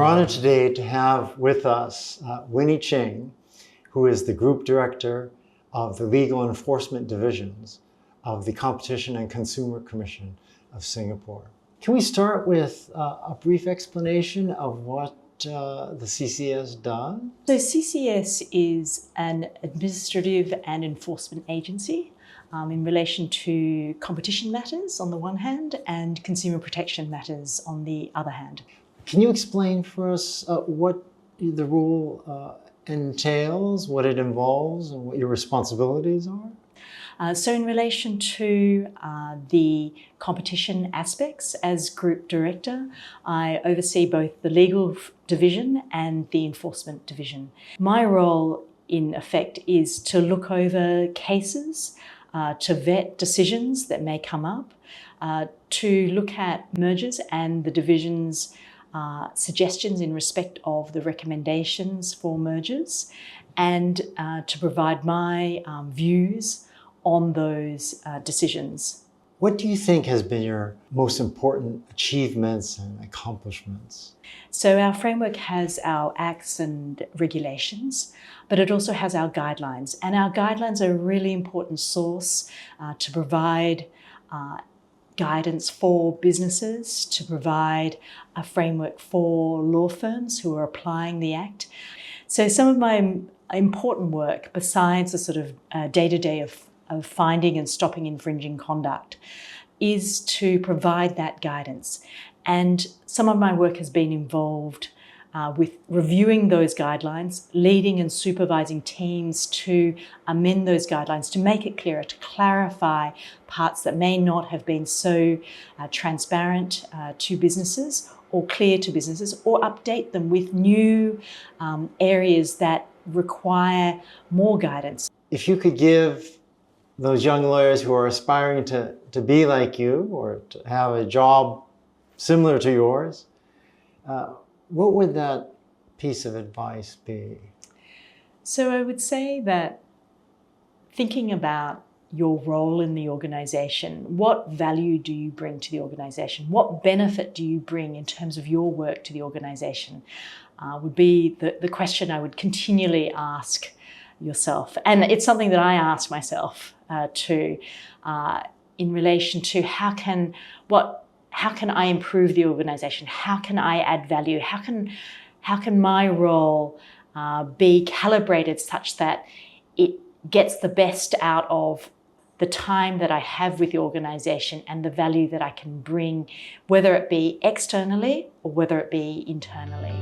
honored today to have with us Winnie Ching, who is the Group Director of the Legal Enforcement Divisions of the Competition and Consumer Commission of Singapore. Can we start with a brief explanation of what the CCS does? So CCS is an administrative and enforcement agency in relation to competition matters on the one hand and consumer protection matters on the other hand. Can you explain for us what the role entails, what it involves, and what your responsibilities are? So in relation to the competition aspects, as Group Director, I oversee both the legal division and the enforcement division. My role, in effect, is to look over cases, to vet decisions that may come up, to look at mergers and the division's suggestions in respect of the recommendations for mergers, and to provide my views on those decisions. What do you think has been your most important achievements and accomplishments? So our framework has our acts and regulations, but it also has our guidelines. And our guidelines are a really important source to provide guidance for businesses, to provide a framework for law firms who are applying the Act. So some of my important work, besides the sort of day-to-day of finding and stopping infringing conduct, is to provide that guidance. And some of my work has been involved with reviewing those guidelines, leading and supervising teams to amend those guidelines, to make it clearer, to clarify parts that may not have been so transparent to businesses or clear to businesses, or update them with new areas that require more guidance. If you could give those young lawyers who are aspiring to be like you or to have a job similar to yours, what would that piece of advice be? So I would say that thinking about your role in the organization, what value do you bring to the organization? What benefit do you bring in terms of your work to the organization? Would be the question I would continually ask yourself. And it's something that I ask myself too, in relation to how can I improve the organization? How can I add value? How can my role be calibrated such that it gets the best out of the time that I have with the organization and the value that I can bring, whether it be externally or whether it be internally?